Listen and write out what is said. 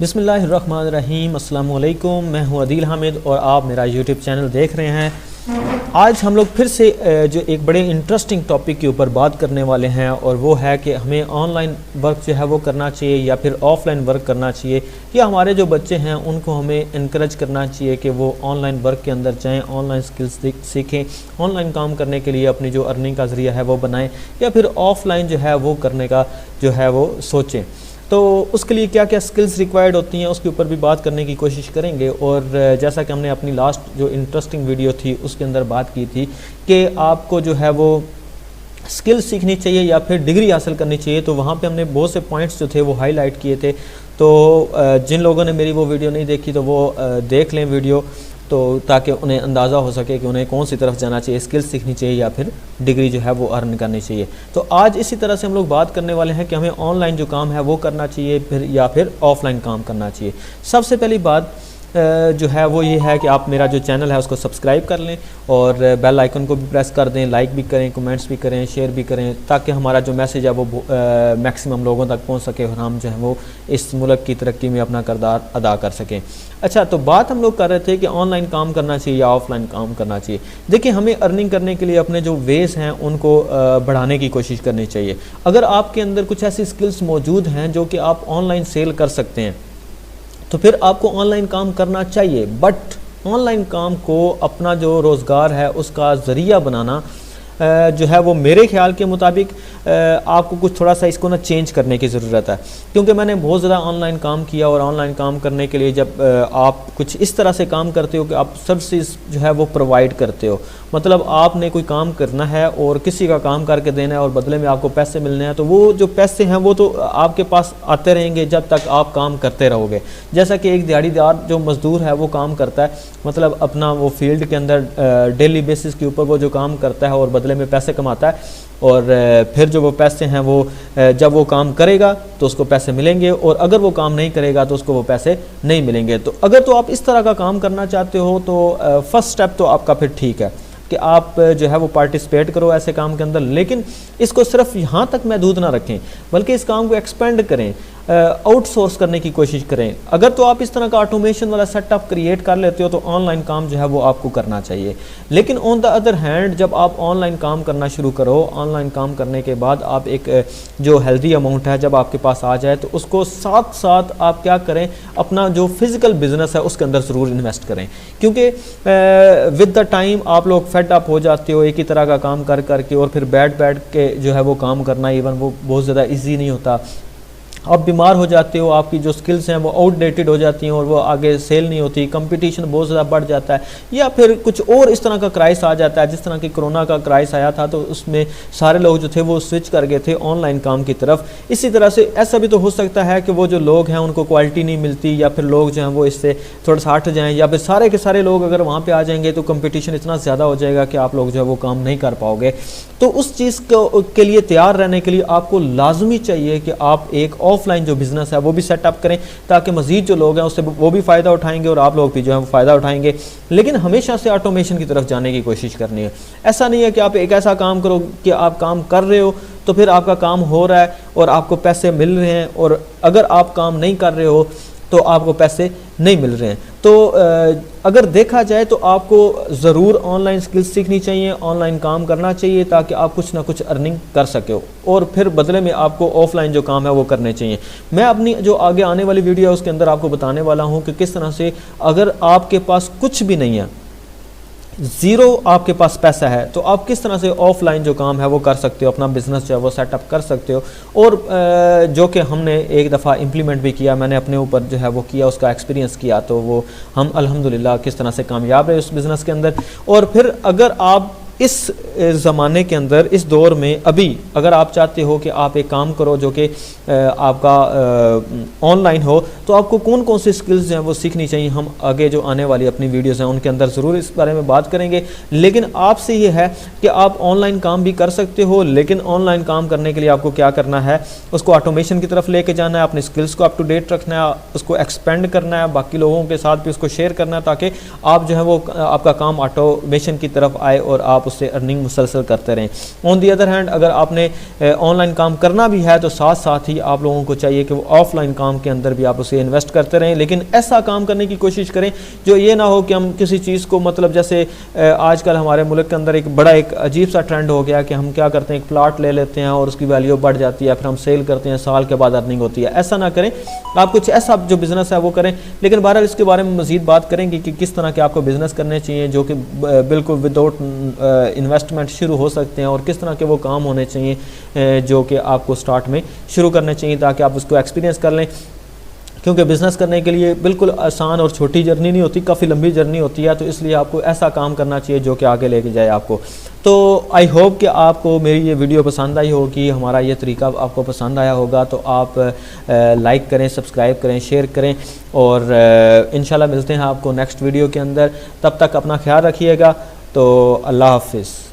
बिस्मिल्लाहिर्रहमानिर्रहीम, अस्सलाम वालेकुम। मैं हूं अदील हामिद और आप मेरा यूट्यूब चैनल देख रहे हैं। आज हम लोग फिर से जो एक बड़े इंटरेस्टिंग टॉपिक के ऊपर बात करने वाले हैं और वो है कि हमें ऑनलाइन वर्क जो है वो करना चाहिए या फिर ऑफ़लाइन वर्क करना चाहिए, या हमारे जो बच्चे हैं उनको हमें इनकरेज करना चाहिए कि वो ऑनलाइन वर्क के अंदर जाएँ, ऑनलाइन स्किल्स सीखें, ऑनलाइन काम करने के लिए अपनी जो अर्निंग का ज़रिया है वो बनाएँ, या फिर ऑफ़लाइन जो है वो करने का जो है वो सोचें। तो उसके लिए क्या क्या स्किल्स रिक्वायर्ड होती हैं उसके ऊपर भी बात करने की कोशिश करेंगे। और जैसा कि हमने अपनी लास्ट जो इंटरेस्टिंग वीडियो थी उसके अंदर बात की थी कि आपको जो है वो स्किल सीखनी चाहिए या फिर डिग्री हासिल करनी चाहिए, तो वहाँ पे हमने बहुत से पॉइंट्स जो थे वो हाईलाइट किए थे। तो जिन लोगों ने मेरी वो वीडियो नहीं देखी तो वो देख लें वीडियो, तो ताकि उन्हें अंदाज़ा हो सके कि उन्हें कौन सी तरफ जाना चाहिए, स्किल्स सीखनी चाहिए या फिर डिग्री जो है वो अर्न करनी चाहिए। तो आज इसी तरह से हम लोग बात करने वाले हैं कि हमें ऑनलाइन जो काम है वो करना चाहिए फिर या फिर ऑफ़लाइन काम करना चाहिए। सबसे पहली बात जो है वो ये है कि आप मेरा जो चैनल है उसको सब्सक्राइब कर लें और बेल आइकन को भी प्रेस कर दें, लाइक भी करें, कमेंट्स भी करें, शेयर भी करें, ताकि हमारा जो मैसेज है वो मैक्सिमम लोगों तक पहुंच सके और हम जो है वो इस मुल्क की तरक्की में अपना किरदार अदा कर सकें। अच्छा, तो बात हम लोग कर रहे थे कि ऑनलाइन काम करना चाहिए या ऑफ़लाइन काम करना चाहिए। देखिए, हमें अर्निंग करने के लिए अपने जो वेज हैं उनको बढ़ाने की कोशिश करनी चाहिए। अगर आपके अंदर कुछ ऐसी स्किल्स मौजूद हैं जो कि आप ऑनलाइन सेल कर सकते हैं तो फिर आपको ऑनलाइन काम करना चाहिए, बट ऑनलाइन काम को अपना जो रोज़गार है उसका ज़रिया बनाना जो है वो मेरे ख्याल के मुताबिक आपको कुछ थोड़ा सा इसको ना चेंज करने की ज़रूरत है। क्योंकि मैंने बहुत ज़्यादा ऑनलाइन काम किया और ऑनलाइन काम करने के लिए जब आप कुछ इस तरह से काम करते हो कि आप सर्विसेज जो है वो प्रोवाइड करते हो, मतलब आपने कोई काम करना है और किसी का काम करके देना है और बदले में आपको पैसे मिलने हैं, तो वो जो पैसे हैं वो तो आपके पास आते रहेंगे जब तक आप काम करते रहोगे। जैसा कि एक दिहाड़ीदार जो मज़दूर है वो काम करता है, मतलब अपना वो फील्ड के अंदर डेली बेसिस के ऊपर वो जो काम करता है और बदले में पैसे कमाता है, और फिर जो वो पैसे हैं वो जब वो काम करेगा तो उसको पैसे मिलेंगे, और अगर वो काम नहीं करेगा तो उसको वो पैसे नहीं मिलेंगे। तो अगर तो आप इस तरह का काम करना चाहते हो तो फर्स्ट स्टेप तो आपका फिर ठीक है कि आप जो है वो पार्टिसिपेट करो ऐसे काम के अंदर, लेकिन इसको सिर्फ यहाँ तक महदूद ना रखें, बल्कि इस काम को एक्सपेंड करें, आउटसोर्स करने की कोशिश करें। अगर तो आप इस तरह का ऑटोमेशन वाला सेटअप क्रिएट कर लेते हो तो ऑनलाइन काम जो है वो आपको करना चाहिए। लेकिन ऑन द अदर हैंड जब आप ऑनलाइन काम करना शुरू करो, ऑनलाइन काम करने के बाद आप एक जो हेल्दी अमाउंट है जब आपके पास आ जाए तो उसको साथ साथ आप क्या करें, अपना जो फिज़िकल बिजनेस है उसके अंदर ज़रूर इन्वेस्ट करें। क्योंकि विद द टाइम आप लोग फेड अप हो जाते हो एक ही तरह का काम कर करके, और फिर बैठ के जो है वो काम करना इवन वो बहुत ज़्यादा ईजी नहीं होता। आप बीमार हो जाते हो, आपकी जो स्किल्स हैं वो आउटडेटेड हो जाती हैं और वो आगे सेल नहीं होती, कंपटीशन बहुत ज़्यादा बढ़ जाता है, या फिर कुछ और इस तरह का क्राइस आ जाता है। जिस तरह की कोरोना का क्राइस आया था तो उसमें सारे लोग जो थे वो स्विच कर गए थे ऑनलाइन काम की तरफ। इसी तरह से ऐसा भी तो हो सकता है कि वो जो लोग हैं उनको क्वालिटी नहीं मिलती, या फिर लोग जो हैं वो इससे थोड़ा सा हट जाएँ, या फिर सारे के सारे लोग अगर वहाँ पर आ जाएंगे तो कंपटीशन इतना ज़्यादा हो जाएगा कि आप लोग जो है वो काम नहीं कर पाओगे। तो उस चीज़ के लिए तैयार रहने के लिए आपको लाजमी चाहिए कि आप एक ऑफलाइन जो बिज़नेस है वो भी सेटअप करें, ताकि मज़ीद जो लोग हैं उससे वो भी फ़ायदा उठाएंगे और आप लोग भी जो है फ़ायदा उठाएंगे। लेकिन हमेशा से ऑटोमेशन की तरफ जाने की कोशिश करनी है। ऐसा नहीं है कि आप एक ऐसा काम करो कि आप काम कर रहे हो तो फिर आपका काम हो रहा है और आपको पैसे मिल रहे हैं, और अगर आप काम नहीं कर रहे हो तो आपको पैसे नहीं मिल रहे हैं। तो अगर देखा जाए तो आपको ज़रूर ऑनलाइन स्किल्स सीखनी चाहिए, ऑनलाइन काम करना चाहिए, ताकि आप कुछ ना कुछ अर्निंग कर सके हो, और फिर बदले में आपको ऑफलाइन जो काम है वो करने चाहिए। मैं अपनी जो आगे आने वाली वीडियो है उसके अंदर आपको बताने वाला हूँ कि किस तरह से अगर आपके पास कुछ भी नहीं है, ज़ीरो आपके पास पैसा है, तो आप किस तरह से ऑफलाइन जो काम है वो कर सकते हो, अपना बिजनेस जो है वो सेटअप कर सकते हो। और जो कि हमने एक दफ़ा इम्प्लीमेंट भी किया, मैंने अपने ऊपर जो है वो किया, उसका एक्सपीरियंस किया, तो वो हम अल्हम्दुलिल्लाह किस तरह से कामयाब रहे उस बिज़नेस के अंदर। और फिर अगर आप इस ज़माने के अंदर, इस दौर में अभी अगर आप चाहते हो कि आप एक काम करो जो कि आपका ऑनलाइन हो, तो आपको कौन कौन सी स्किल्स हैं वो सीखनी चाहिए, हम आगे जो आने वाली अपनी वीडियोस हैं उनके अंदर ज़रूर इस बारे में बात करेंगे। लेकिन आपसे ये है कि आप ऑनलाइन काम भी कर सकते हो, लेकिन ऑनलाइन काम करने के लिए आपको क्या करना है, उसको ऑटोमेशन की तरफ लेके जाना है, अपनी स्किल्स को अप टू डेट रखना है, उसको एक्सपेंड करना है, बाकी लोगों के साथ भी उसको शेयर करना है, ताकि आप जो है वो आपका काम ऑटोमेशन की तरफ आए और आप उससे अर्निंग मुसलसल करते रहें। ऑन दी अदर हैंड अगर आपने ऑनलाइन काम करना भी है तो साथ साथ ही आप लोगों को चाहिए कि वो ऑफलाइन काम के अंदर भी आप उसे इन्वेस्ट करते रहें, लेकिन ऐसा काम करने की कोशिश करें जो ये ना हो कि हम किसी चीज़ को मतलब जैसे आजकल हमारे मुल्क के अंदर एक अजीब सा ट्रेंड हो गया कि हम क्या करते हैं, एक प्लाट ले लेते हैं और उसकी वैल्यू बढ़ जाती है, फिर हम सेल करते हैं, साल के बाद अर्निंग होती है। ऐसा ना करें, आप कुछ ऐसा जो बिज़नेस है वो करें। लेकिन बहरहाल इसके बारे में मज़ीद बात करेंगे कि किस तरह के आपको बिज़नेस करने चाहिए जो कि बिल्कुल विदाउट इन्वेस्टमेंट शुरू हो सकते हैं, और किस तरह के वो काम होने चाहिए जो कि आपको स्टार्ट में शुरू करने चाहिए ताकि आप उसको एक्सपीरियंस कर लें। क्योंकि बिज़नेस करने के लिए बिल्कुल आसान और छोटी जर्नी नहीं होती, काफ़ी लंबी जर्नी होती है, तो इसलिए आपको ऐसा काम करना चाहिए जो कि आगे लेके जाए आपको। तो आई होप कि आपको मेरी ये वीडियो पसंद आई होगी, हमारा ये तरीका आपको पसंद आया होगा। तो आप लाइक करें, सब्सक्राइब करें, शेयर करें, और इंशाल्लाह मिलते हैं आपको नेक्स्ट वीडियो के अंदर। तब तक अपना ख्याल रखिएगा। तो अल्लाह हाफिज़।